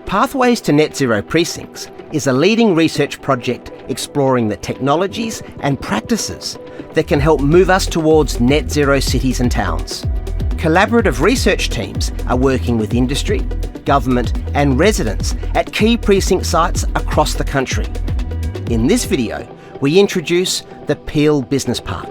Pathways to Net Zero Precincts is a leading research project exploring the technologies and practices that can help move us towards net zero cities and towns. Collaborative research teams are working with industry, government and residents at key precinct sites across the country. In this video, we introduce the Peel Business Park.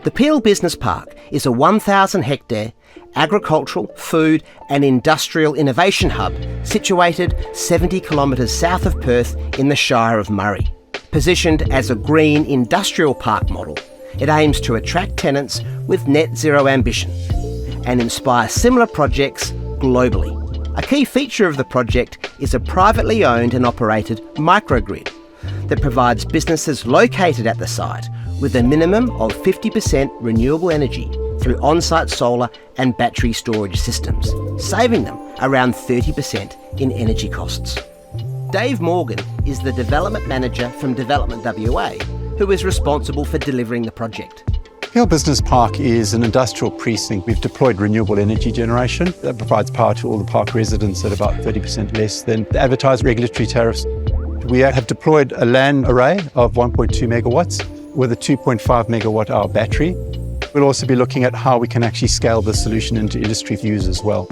The Peel Business Park is a 1,000-hectare agricultural, food and industrial innovation hub situated 70 kilometres south of Perth in the Shire of Murray. Positioned as a green industrial park model, it aims to attract tenants with net zero ambition and inspire similar projects globally. A key feature of the project is a privately owned and operated microgrid that provides businesses located at the site with a minimum of 50% renewable energy through on-site solar and battery storage systems, saving them around 30% in energy costs. Dave Morgan is the Development Manager from Development WA, who is responsible for delivering the project. Peel Business Park is an industrial precinct. We've deployed renewable energy generation that provides power to all the park residents at about 30% less than the advertised regulatory tariffs. We have deployed a LAN array of 1.2 megawatts with a 2.5 megawatt hour battery. We'll also be looking at how we can actually scale the solution into industry use as well.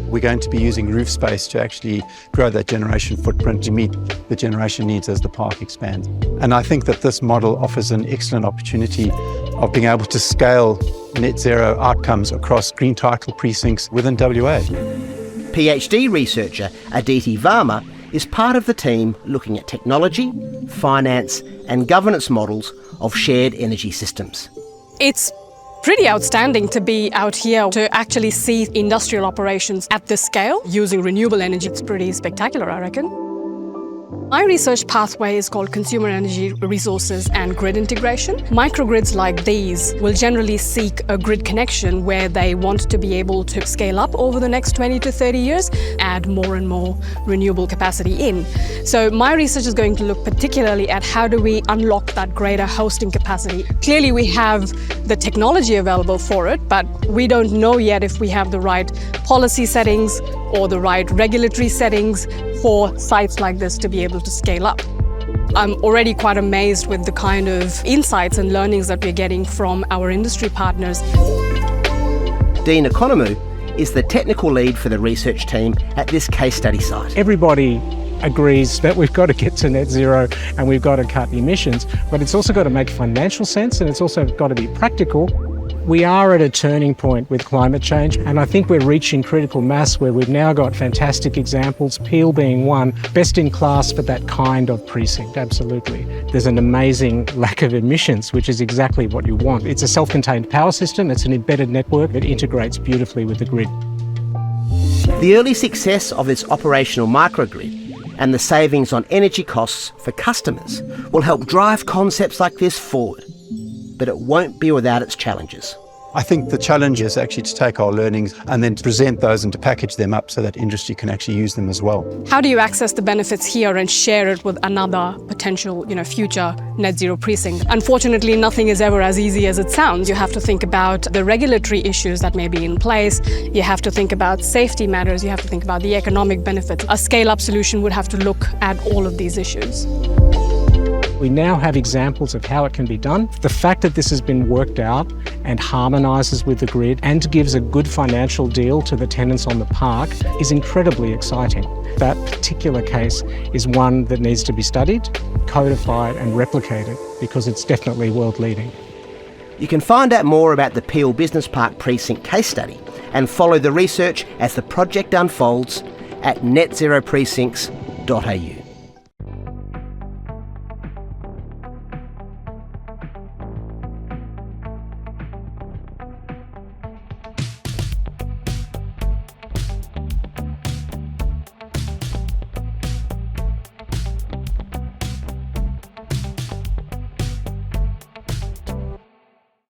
We're going to be using roof space to actually grow that generation footprint to meet the generation needs as the park expands. And I think that this model offers an excellent opportunity of being able to scale net zero outcomes across green title precincts within WA. PhD researcher Aditi Varma is part of the team looking at technology, finance and governance models of shared energy systems. It's pretty outstanding to be out here to actually see industrial operations at this scale using renewable energy. It's pretty spectacular, I reckon. My research pathway is called Consumer Energy Resources and Grid Integration. Microgrids like these will generally seek a grid connection where they want to be able to scale up over the next 20 to 30 years, add more and more renewable capacity in. So my research is going to look particularly at how do we unlock that greater hosting capacity. Clearly we have the technology available for it, but we don't know yet if we have the right policy settings or the right regulatory settings for sites like this to be able to scale up. I'm already quite amazed with the kind of insights and learnings that we're getting from our industry partners. Dean Economou is the technical lead for the research team at this case study site. Everybody agrees that we've got to get to net zero and we've got to cut emissions, but it's also got to make financial sense and it's also got to be practical. We are at a turning point with climate change, and I think we're reaching critical mass where we've now got fantastic examples, Peel being one, best in class for that kind of precinct, absolutely. There's an amazing lack of emissions, which is exactly what you want. It's a self-contained power system, it's an embedded network that integrates beautifully with the grid. The early success of this operational microgrid and the savings on energy costs for customers will help drive concepts like this forward. But it won't be without its challenges. I think the challenge is actually to take our learnings and then to present those and to package them up so that industry can actually use them as well. How do you access the benefits here and share it with another potential, future net zero precinct? Unfortunately, nothing is ever as easy as it sounds. You have to think about the regulatory issues that may be in place. You have to think about safety matters. You have to think about the economic benefits. A scale-up solution would have to look at all of these issues. We now have examples of how it can be done. The fact that this has been worked out and harmonises with the grid and gives a good financial deal to the tenants on the park is incredibly exciting. That particular case is one that needs to be studied, codified and replicated because it's definitely world leading. You can find out more about the Peel Business Park Precinct case study and follow the research as the project unfolds at netzeroprecincts.au.